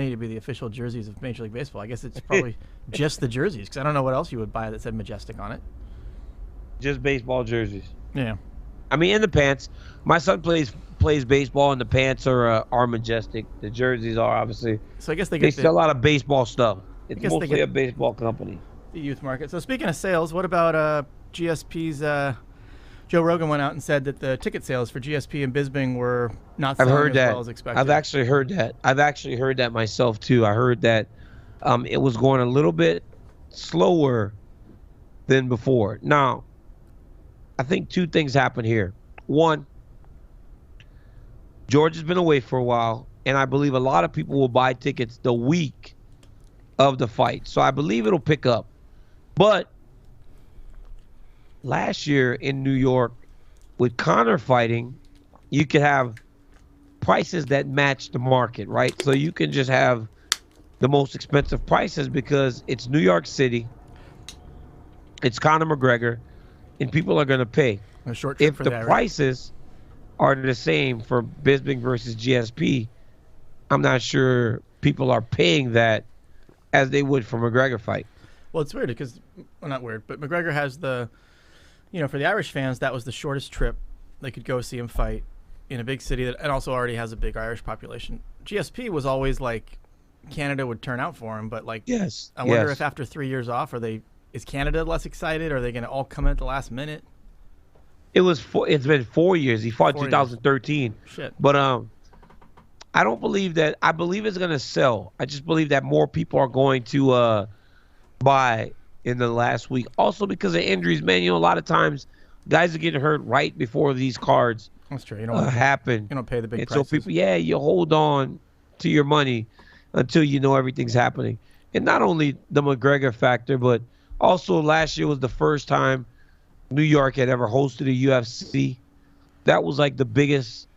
to be the official jerseys of Major League Baseball. I guess it's probably just the jerseys, because I don't know what else you would buy that said Majestic on it. Just baseball jerseys. Yeah. I mean, in the pants. My son plays baseball, and the pants are Majestic. The jerseys are obviously. So I guess they sell a lot of baseball stuff. It's mostly a baseball company. The youth market. So speaking of sales, what about GSP's? Joe Rogan went out and said that the ticket sales for GSP and Bisping were not selling as well as expected. I've actually heard that. I've actually heard that myself too. I heard that it was going a little bit slower than before. Now, I think two things happen here. One, George has been away for a while, and I believe a lot of people will buy tickets the week of the fight. So I believe it'll pick up. But last year in New York, with Conor fighting, you could have prices that match the market, right? So you can just have the most expensive prices because it's New York City, it's Conor McGregor, and people are going to pay. A short trip if for the that, prices are the same for Bisping versus GSP, I'm not sure people are paying that as they would for McGregor fight. Well, it's weird because, well, not weird, but McGregor has the, for the Irish fans, that was the shortest trip they could go see him fight in a big city that, and also already has a big Irish population. GSP was always like Canada would turn out for him, but like, yes, I wonder if after 3 years off, is Canada less excited? Are they going to all come in at the last minute? It's been 4 years. He fought in 2013. Shit. But I don't believe that. I believe it's going to sell. I just believe that more people are going to buy in the last week. Also because of injuries, man. A lot of times guys are getting hurt right before these cards That's true. You don't happen. You don't pay the big and prices. So people, you hold on to your money until you know everything's happening. And not only the McGregor factor, but also last year was the first time New York had ever hosted a UFC. That was like the biggest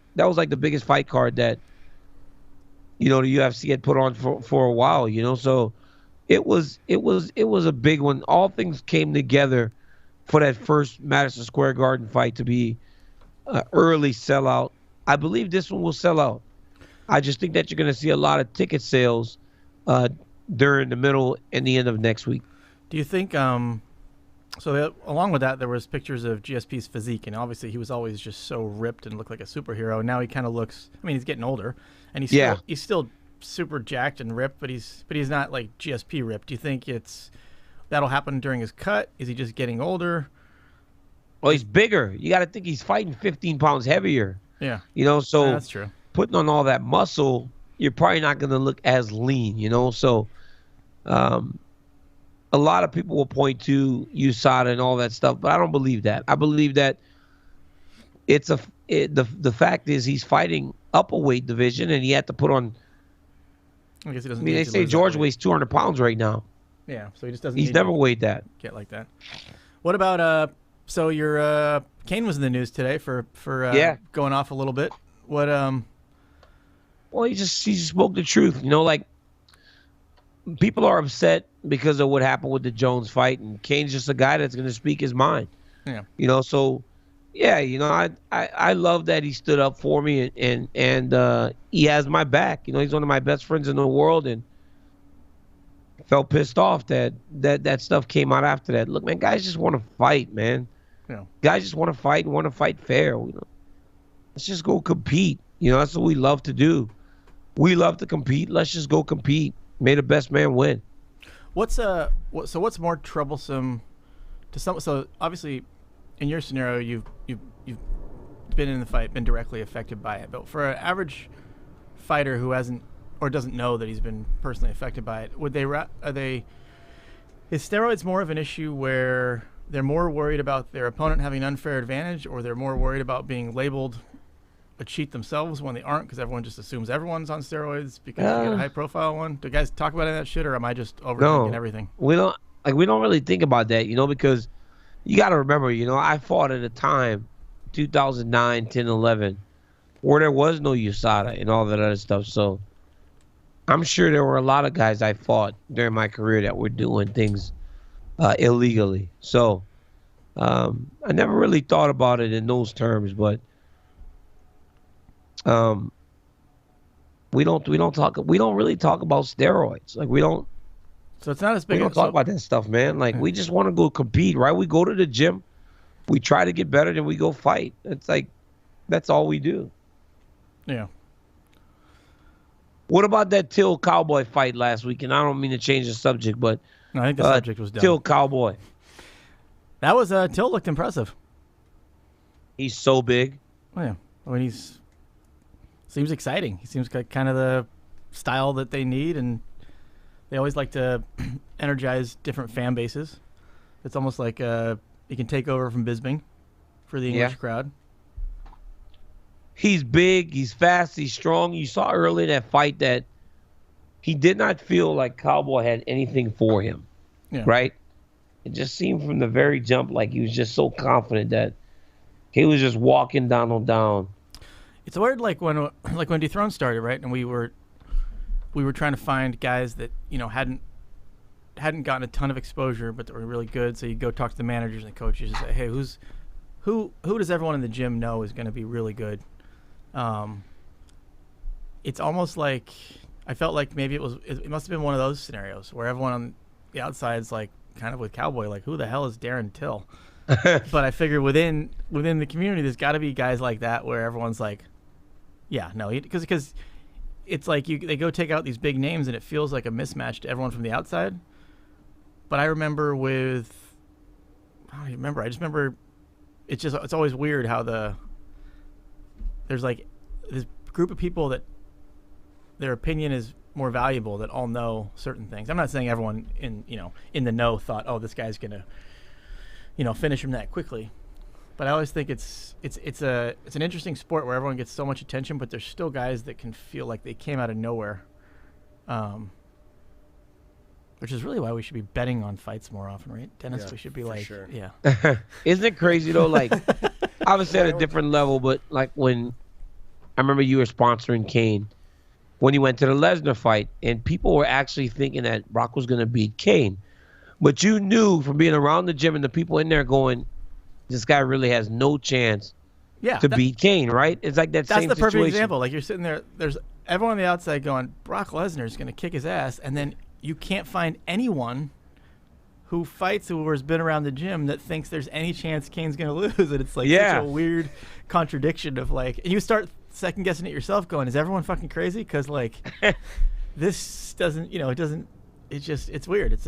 fight card that the UFC had put on for a while, so it was a big one. All things came together for that first Madison Square Garden fight to be early sellout. I believe this one will sell out. I just think that you're going to see a lot of ticket sales during the middle and the end of next week. Do you think along with that, there was pictures of GSP's physique, and obviously he was always just so ripped and looked like a superhero. Now he kind of looks, he's getting older, and he's still super jacked and ripped, but he's not like GSP ripped. Do you think that'll happen during his cut? Is he just getting older? Well, he's bigger. You got to think he's fighting 15 pounds heavier. Yeah. So that's true. Putting on all that muscle, you're probably not going to look as lean, So a lot of people will point to USADA and all that stuff, but I don't believe that. I believe that the fact is he's fighting up a weight division, and he had to put on. I guess he doesn't. They say George weighs 200 pounds right now. Yeah, so he just doesn't. He's never weighed that. Get like that. What about So your Kane was in the news today for going off a little bit. What Well, he just spoke the truth. Like people are upset because of what happened with the Jones fight, and Kane's just a guy that's going to speak his mind. Yeah. So I love that he stood up for me, and he has my back. He's one of my best friends in the world, and felt pissed off that stuff came out after that. Look, man, guys just want to fight, man. Yeah. Guys just want to fight and want to fight fair. Let's just go compete. That's what we love to do. We love to compete. Let's just go compete. May the best man win. What's more troublesome to some? So obviously, in your scenario, you've been in the fight, been directly affected by it. But for an average fighter who hasn't or doesn't know that he's been personally affected by it, is steroids more of an issue where they're more worried about their opponent having an unfair advantage, or they're more worried about being labeled a cheat themselves when they aren't, because everyone just assumes everyone's on steroids because you get a high profile one? Do guys talk about any of that shit, or am I just overthinking everything? We don't really think about that, because you got to remember, I fought at a time, 2009, 10, 11, where there was no USADA and all that other stuff. So I'm sure there were a lot of guys I fought during my career that were doing things illegally. So I never really thought about it in those terms, but We don't really talk about steroids. Like we don't So it's not as big. We don't talk about that stuff, man. Like we just want to go compete, right? We go to the gym, we try to get better, then we go fight. It's like that's all we do. Yeah. What about that Till Cowboy fight last week? And I don't mean to change the subject, but no, I think the subject was done. Till Cowboy. That was Till looked impressive. He's so big. Oh, yeah. I mean, seems exciting. He seems like kind of the style that they need, and they always like to energize different fan bases. It's almost like he can take over from Bisping for the English crowd. He's big, he's fast, he's strong. You saw early in that fight that he did not feel like Cowboy had anything for him, right? It just seemed from the very jump like he was just so confident that he was just walking Donald down. It's weird, like when Dethrone started, right? And we were trying to find guys that hadn't gotten a ton of exposure, but that were really good. So you go talk to the managers and the coaches and say, hey, who does everyone in the gym know is going to be really good? It's almost like I felt like maybe it must have been one of those scenarios where everyone on the outside is like kind of with Cowboy, like who the hell is Darren Till? But I figure within the community, there's got to be guys like that where everyone's like, yeah, no, because it's like they go take out these big names and it feels like a mismatch to everyone from the outside. But I remember I just remember it's always weird how there's like this group of people that their opinion is more valuable that all know certain things. I'm not saying everyone in the know thought, oh, this guy's gonna finish him that quickly. But I always think it's an interesting sport where everyone gets so much attention, but there's still guys that can feel like they came out of nowhere. Which is really why we should be betting on fights more often, right, Dennis? We should be like, sure. yeah. Isn't it crazy though? Like, obviously at a different level, but like when I remember you were sponsoring Kane when he went to the Lesnar fight, and people were actually thinking that Brock was going to beat Kane, but you knew from being around the gym and the people in there going, this guy really has no chance to beat Kane, right? It's like that's the perfect example. Like you're sitting there, there's everyone on the outside going, Brock Lesnar is going to kick his ass, and then you can't find anyone who fights who has been around the gym that thinks there's any chance Kane's going to lose. And it's like such a weird contradiction of like, and you start second guessing it yourself going, is everyone fucking crazy? Because like this doesn't, it's weird.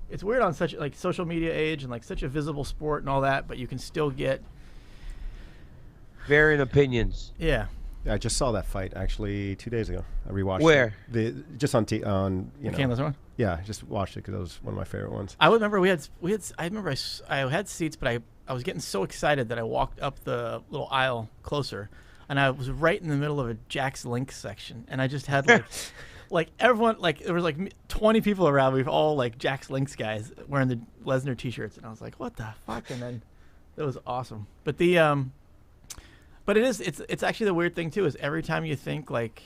It's weird on such like social media age and like such a visible sport and all that, but you can still get varying opinions. Yeah. Yeah, I just saw that fight actually 2 days ago. I rewatched Where? it. Just on Kane Lesnar one? Yeah, I just watched it because it was one of my favorite ones. I remember I had seats, but I was getting so excited that I walked up the little aisle closer, and I was right in the middle of a Jack's Link section, and I just had like like everyone, like there was like 20 people around me, all like Jack's Links guys wearing the Lesnar t-shirts, and I was like, what the fuck? And then it was awesome. But but it's actually the weird thing too is every time you think like,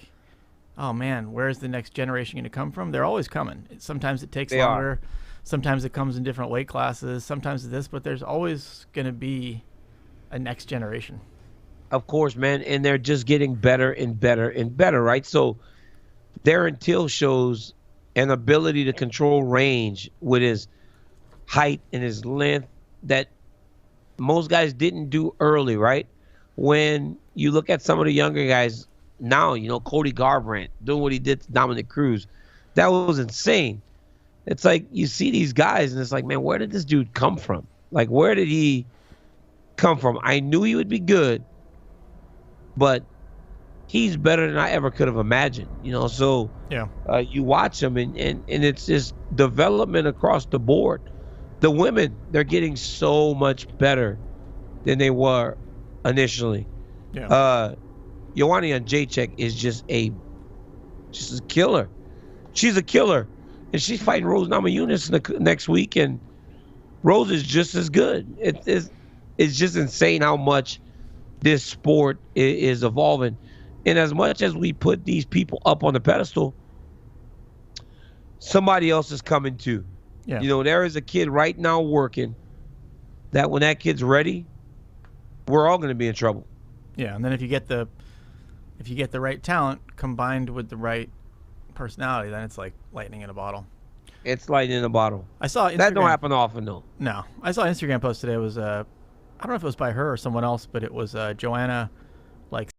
oh man, where's the next generation going to come from? They're always coming. Sometimes it takes longer. Sometimes it comes in different weight classes. Sometimes it's this, but there's always going to be a next generation. Of course, man, and they're just getting better and better and better, right? So Darren Till shows an ability to control range with his height and his length that most guys didn't do early, right? When you look at some of the younger guys now, Cody Garbrandt doing what he did to Dominic Cruz, that was insane. It's like you see these guys and it's like, man, where did this dude come from? Like, where did he come from? I knew he would be good, but he's better than I ever could have imagined, So you watch him and it's just development across the board. The women, they're getting so much better than they were initially. Joanna Jacek is just a killer. She's a killer, and she's fighting Rose Namajunas next week, and Rose is just as good. It's just insane how much this sport is evolving, and as much as we put these people up on the pedestal, somebody else is coming too. Yeah. There is a kid right now working that when that kid's ready, we're all going to be in trouble. Yeah, and then if you get the if you get the right talent combined with the right personality, then it's like lightning in a bottle. It's lightning in a bottle. I saw Instagram, that don't happen often though. No, I saw an Instagram post today. It was I don't know if it was by her or someone else, but it was Joanna, like